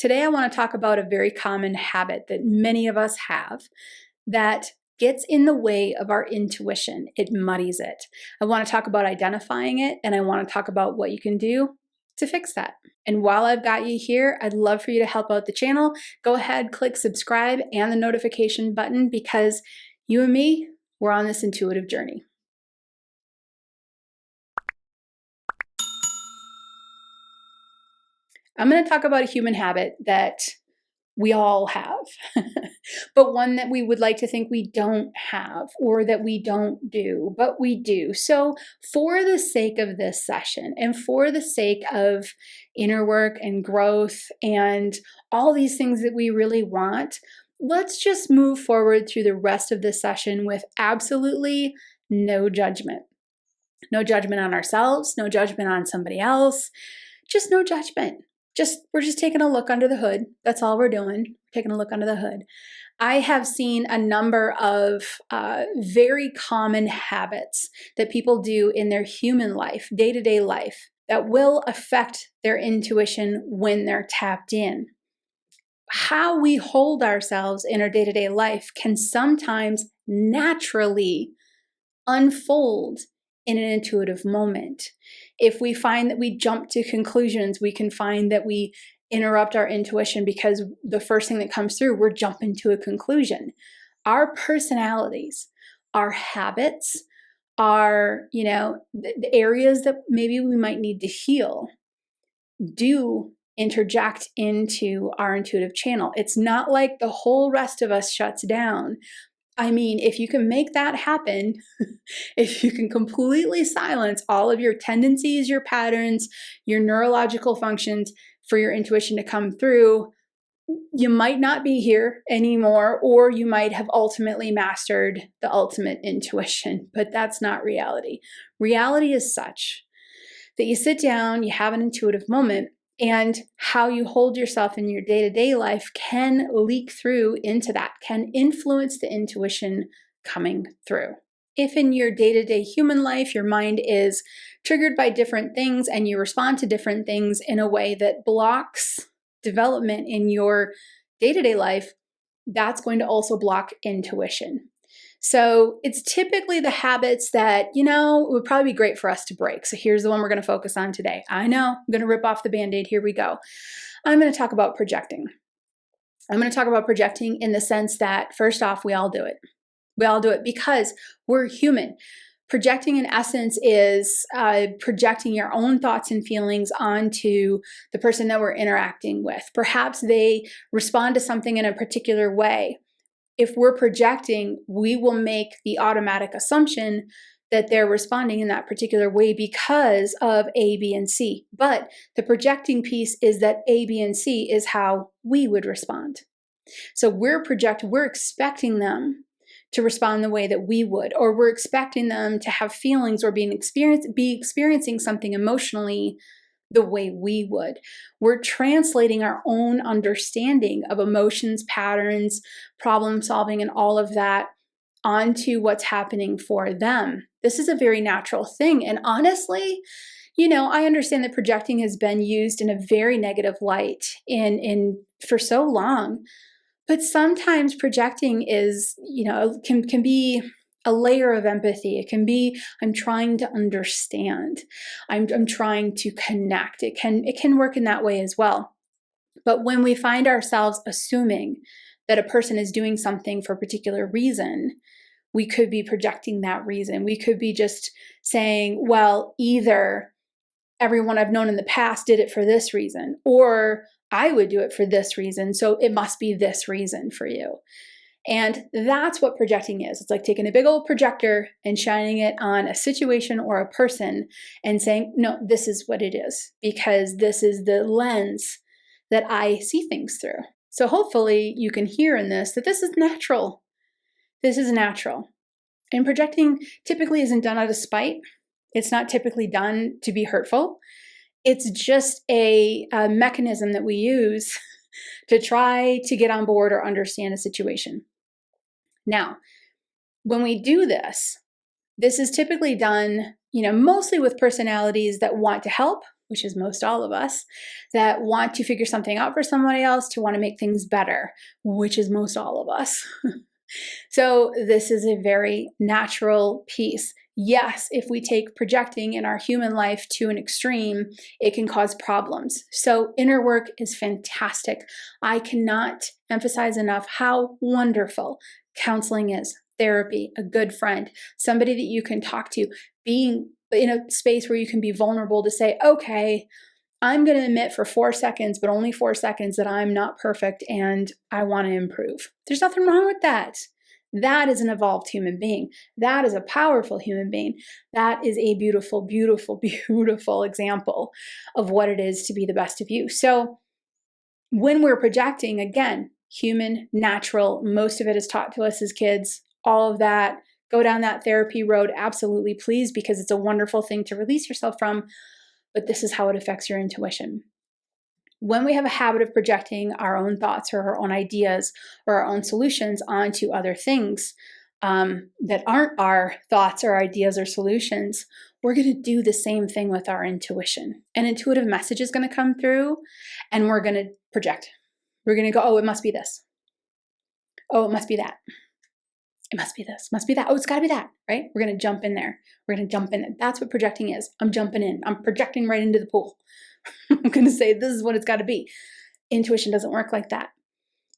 Today I want to talk about a very common habit that many of us have that gets in the way of our intuition. It muddies it. I want to talk about identifying it, and I want to talk about what you can do to fix that. And while I've got you here, I'd love for you to help out the channel. Go ahead, click subscribe and the notification button, because you and me, we're on this intuitive journey. I'm going to talk about a human habit that we all have, but one that we would like to think we don't have or that we don't do, but we do. So for the sake of this session and for the sake of inner work and growth and all these things that we really want, let's just move forward through the rest of this session with absolutely no judgment. No judgment on ourselves, no judgment on somebody else, just no judgment. We're just taking a look under the hood. That's all we're doing, taking a look under the hood. I have seen a number of very common habits that people do in their human life, day-to-day life, that will affect their intuition when they're tapped in. How we hold ourselves in our day-to-day life can sometimes naturally unfold in an intuitive moment. If we find that we jump to conclusions, we can find that we interrupt our intuition because the first thing that comes through, we're jumping to a conclusion. Our personalities, our habits, the areas that maybe we might need to heal do interject into our intuitive channel. It's not like the whole rest of us shuts down. I mean, if you can make that happen, if you can completely silence all of your tendencies, your patterns, your neurological functions for your intuition to come through, you might not be here anymore, or you might have ultimately mastered the ultimate intuition, but that's not reality. Reality is such that you sit down, you have an intuitive moment, and how you hold yourself in your day-to-day life can leak through into that, can influence the intuition coming through. If in your day-to-day human life, your mind is triggered by different things and you respond to different things in a way that blocks development in your day-to-day life, that's going to also block intuition. So it's typically the habits that, would probably be great for us to break. So here's the one we're going to focus on today. I know, I'm going to rip off the Band-Aid. Here we go. I'm going to talk about projecting. I'm going to talk about projecting in the sense that, first off, we all do it. We all do it because we're human. Projecting, in essence, is projecting your own thoughts and feelings onto the person that we're interacting with. Perhaps they respond to something in a particular way. If we're projecting, we will make the automatic assumption that they're responding in that particular way because of A, B, and C. But the projecting piece is that A, B, and C is how we would respond. So we're expecting them to respond the way that we would, or we're expecting them to have feelings or be experiencing something emotionally the way we would. We're translating our own understanding of emotions, patterns, problem solving, and all of that onto what's happening for them. This is a very natural thing. And honestly, I understand that projecting has been used in a very negative light for so long. But sometimes projecting is, can be a layer of empathy. It can be, I'm trying to understand. I'm trying to connect. It can work in that way as well. But when we find ourselves assuming that a person is doing something for a particular reason, we could be projecting that reason. We could be just saying, well, either everyone I've known in the past did it for this reason, or I would do it for this reason, so it must be this reason for you. And that's what projecting is. It's like taking a big old projector and shining it on a situation or a person and saying, no, this is what it is, because this is the lens that I see things through. So hopefully you can hear in this that this is natural. This is natural. And projecting typically isn't done out of spite. It's not typically done to be hurtful. It's just a mechanism that we use to try to get on board or understand a situation. Now, when we do this, this is typically done, mostly with personalities that want to help which is most all of us, that want to figure something out for somebody else, to want to make things better, which is most all of us. So this is a very natural piece. Yes, if we take projecting in our human life to an extreme, it can cause problems. So inner work is fantastic. I cannot emphasize enough how wonderful counseling is, therapy, a good friend, somebody that you can talk to, being in a space where you can be vulnerable to say, okay, I'm going to admit for 4 seconds, but only 4 seconds, that I'm not perfect and I want to improve. There's nothing wrong with that. That is an evolved human being. That is a powerful human being. That is a beautiful, beautiful, beautiful example of what it is to be the best of you. So when we're projecting, again, human, natural, most of it is taught to us as kids, all of that. Go down that therapy road, absolutely, please, because it's a wonderful thing to release yourself from. But this is how it affects your intuition. When we have a habit of projecting our own thoughts or our own ideas or our own solutions onto other things that aren't our thoughts or ideas or solutions, we're going to do the same thing with our intuition. An intuitive message is going to come through and we're going to project. We're going to go, oh, it must be this. Oh, it must be that. It must be this, must be that. Oh, it's got to be that, right? We're going to jump in there. We're going to jump in. That's what projecting is. I'm jumping in. I'm projecting right into the pool. I'm going to say, this is what it's got to be. Intuition doesn't work like that.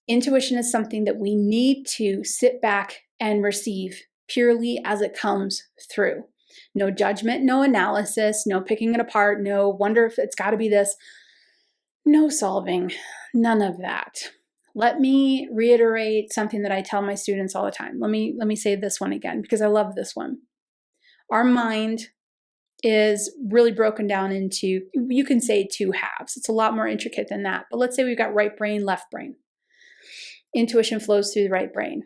Intuition is something that we need to sit back and receive purely as it comes through. No judgment, no analysis, no picking it apart, no wonder if it's got to be this. No solving, none of that. Let me reiterate something that I tell my students all the time. Let me say this one again, because I love this one. Our mind is really broken down into, you can say, 2 halves. It's a lot more intricate than that. But let's say we've got right brain, left brain. Intuition flows through the right brain.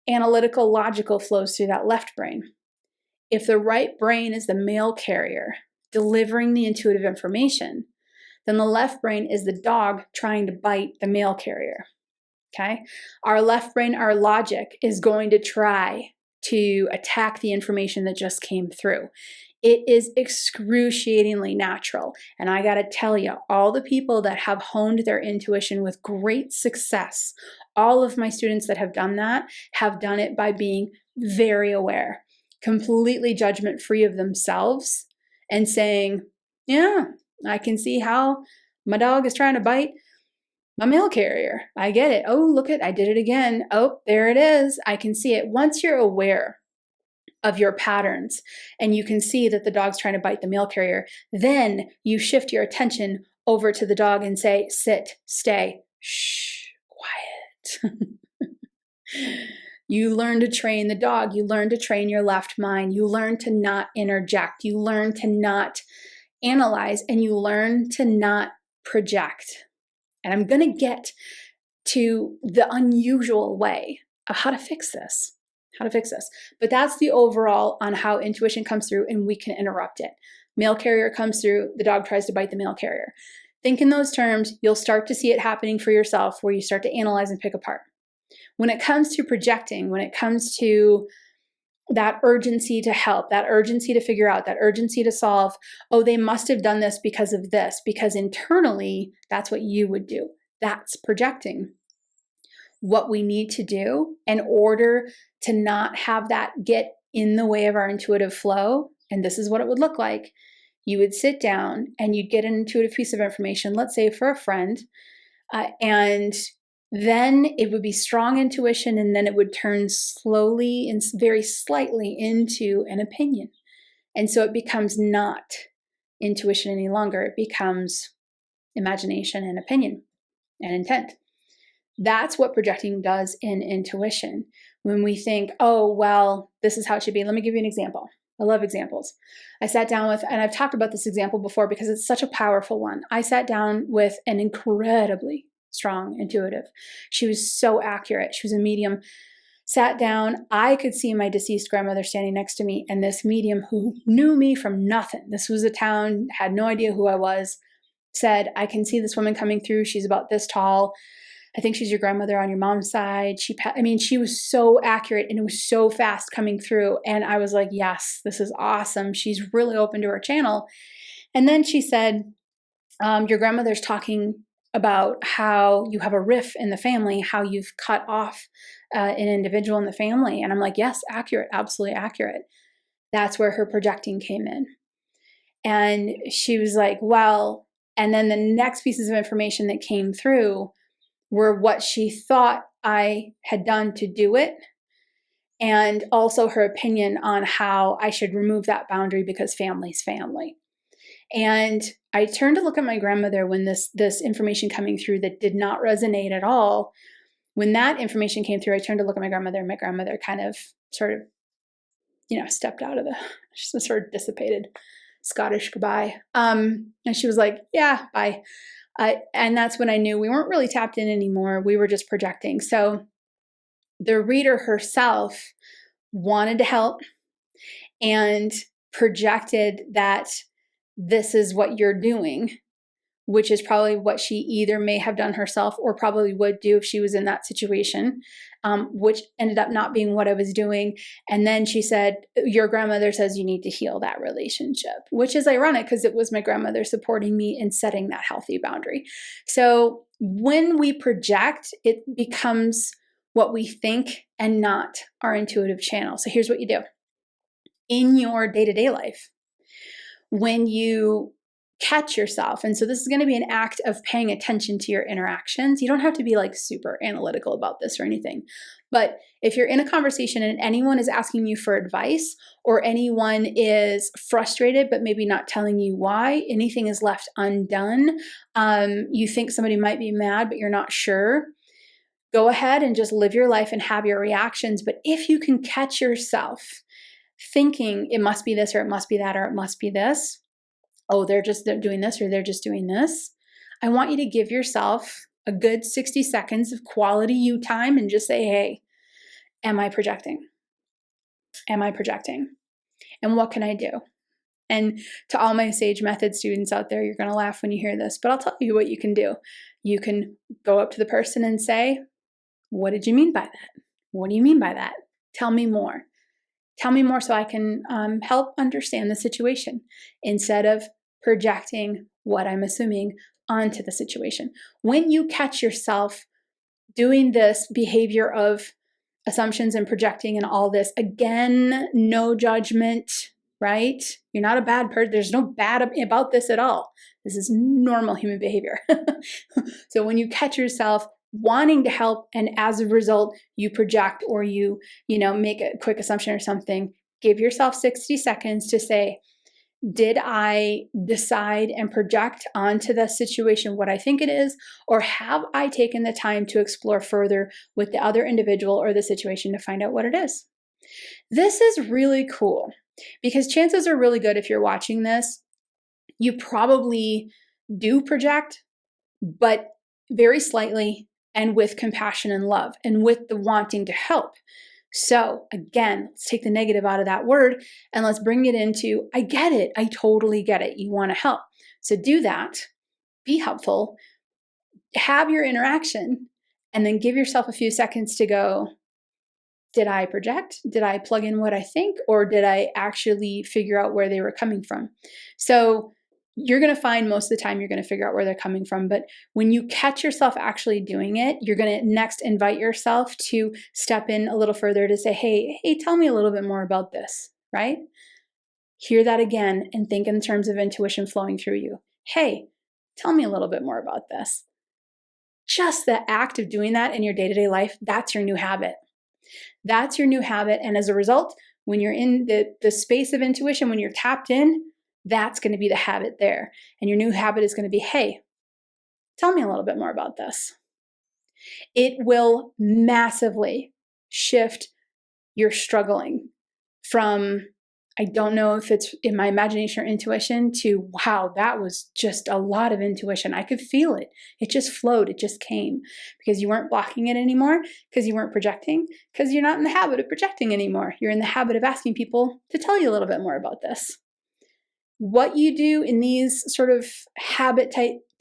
Analytical, logical flows through that left brain. If the right brain is the mail carrier delivering the intuitive information, then the left brain is the dog trying to bite the mail carrier. Okay? Our left brain, our logic, is going to try to attack the information that just came through. It is excruciatingly natural. And I got to tell you, all the people that have honed their intuition with great success, all of my students that have done that have done it by being very aware, completely judgment-free of themselves, and saying, yeah, I can see how my dog is trying to bite my mail carrier. I get it. Oh, look I did it again. Oh, there it is. I can see it. Once you're aware of your patterns and you can see that the dog's trying to bite the mail carrier, then you shift your attention over to the dog and say, sit, stay, shh, quiet. You learn to train the dog. You learn to train your left mind. You learn to not interject. You learn to not analyze, and you learn to not project. And I'm going to get to the unusual way of how to fix this. But that's the overall on how intuition comes through and we can interrupt it. Mail carrier comes through, the dog tries to bite the mail carrier. Think in those terms, you'll start to see it happening for yourself where you start to analyze and pick apart. When it comes to projecting, when it comes to that urgency to help, that urgency to figure out, that urgency to solve, oh, they must have done this because of this, because internally, that's what you would do. That's projecting. What we need to do in order to not have that get in the way of our intuitive flow, and this is what it would look like. You would sit down and you'd get an intuitive piece of information, let's say for a friend, and then it would be strong intuition, and then it would turn slowly and very slightly into an opinion. And so it becomes not intuition any longer. It becomes imagination and opinion and intent. That's what projecting does in intuition. When we think, oh, well, this is how it should be. Let me give you an example. I love examples. I sat down with, and I've talked about this example before because it's such a powerful one. I sat down with an incredibly strong intuitive. She was so accurate. She was a medium. Sat down. I could see my deceased grandmother standing next to me, and this medium who knew me from nothing. This was a town, had no idea who I was, said, I can see this woman coming through. She's about this tall. I think she's your grandmother on your mom's side. She was so accurate and it was so fast coming through. And I was like, yes, this is awesome. She's really open to her channel. And then she said, your grandmother's talking about how you have a rift in the family, how you've cut off an individual in the family. And I'm like, yes, accurate, absolutely accurate. That's where her projecting came in. And she was like, well, and then the next pieces of information that came through were what she thought I had done to do it, and also her opinion on how I should remove that boundary because family's family. And I turned to look at my grandmother when this information coming through that did not resonate at all. When that information came through, I turned to look at my grandmother, and my grandmother kind of sort of, stepped out of she sort of dissipated, Scottish goodbye. And she was like, yeah, bye. And that's when I knew we weren't really tapped in anymore. We were just projecting. So the reader herself wanted to help and projected that this is what you're doing, which is probably what she either may have done herself or probably would do if she was in that situation, which ended up not being what I was doing. And then she said, your grandmother says you need to heal that relationship, which is ironic because it was my grandmother supporting me in setting that healthy boundary. So when we project, it becomes what we think and not our intuitive channel. So here's what you do. In your day-to-day life, when you catch yourself, and so this is going to be an act of paying attention to your interactions. You don't have to be like super analytical about this or anything, but if you're in a conversation and anyone is asking you for advice, or anyone is frustrated but maybe not telling you why, anything is left undone, you think somebody might be mad but you're not sure, go ahead and just live your life and have your reactions. But if you can catch yourself thinking it must be this or it must be that or it must be this, oh, they're doing this or they're just doing this, I want you to give yourself a good 60 seconds of quality you time and just say, hey, am I projecting? Am I projecting? And what can I do? And to all my Sage Method students out there, you're going to laugh when you hear this, but I'll tell you what you can do. You can go up to the person and say, what did you mean by that? What do you mean by that? Tell me more. Tell me more so I can help understand the situation instead of projecting what I'm assuming onto the situation. When you catch yourself doing this behavior of assumptions and projecting and all this, again, no judgment, right? You're not a bad person. There's no bad about this at all. This is normal human behavior. So when you catch yourself wanting to help and as a result you project or you make a quick assumption or something, give yourself 60 seconds to say, did I decide and project onto the situation what I think it is, or have I taken the time to explore further with the other individual or the situation to find out what it is? This is really cool because chances are really good if you're watching this, you probably do project, but very slightly and with compassion and love and with the wanting to help. So again, let's take the negative out of that word and let's bring it into, I get it. I totally get it. You want to help. So do that, be helpful, have your interaction, and then give yourself a few seconds to go, did I project? Did I plug in what I think? Or did I actually figure out where they were coming from? So you're going to find most of the time you're going to figure out where they're coming from. But when you catch yourself actually doing it, you're going to next invite yourself to step in a little further to say, hey, tell me a little bit more about this, right? Hear that again and think in terms of intuition flowing through you. Hey, tell me a little bit more about this. Just the act of doing that in your day-to-day life, that's your new habit. That's your new habit. And as a result, when you're in the space of intuition, when you're tapped in, that's going to be the habit there. And your new habit is going to be, hey, tell me a little bit more about this. It will massively shift your struggling from, I don't know if it's in my imagination or intuition, to, wow, that was just a lot of intuition. I could feel it. It just flowed. It just came because you weren't blocking it anymore, because you weren't projecting, because you're not in the habit of projecting anymore. You're in the habit of asking people to tell you a little bit more about this. What you do in these sort of habit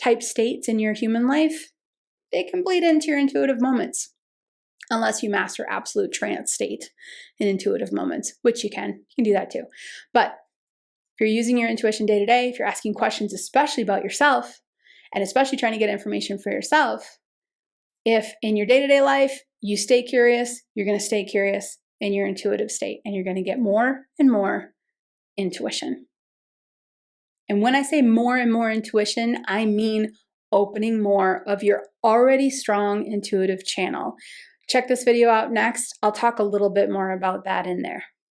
type states in your human life, they can bleed into your intuitive moments, unless you master absolute trance state in intuitive moments, which you can do that too. But If you're using your intuition day to day, if you're asking questions, especially about yourself, and especially trying to get information for yourself, if in your day-to-day life you stay curious, you're going to stay curious in your intuitive state, and you're going to get more and more intuition. And when I say more and more intuition, I mean opening more of your already strong intuitive channel. Check this video out next. I'll talk a little bit more about that in there.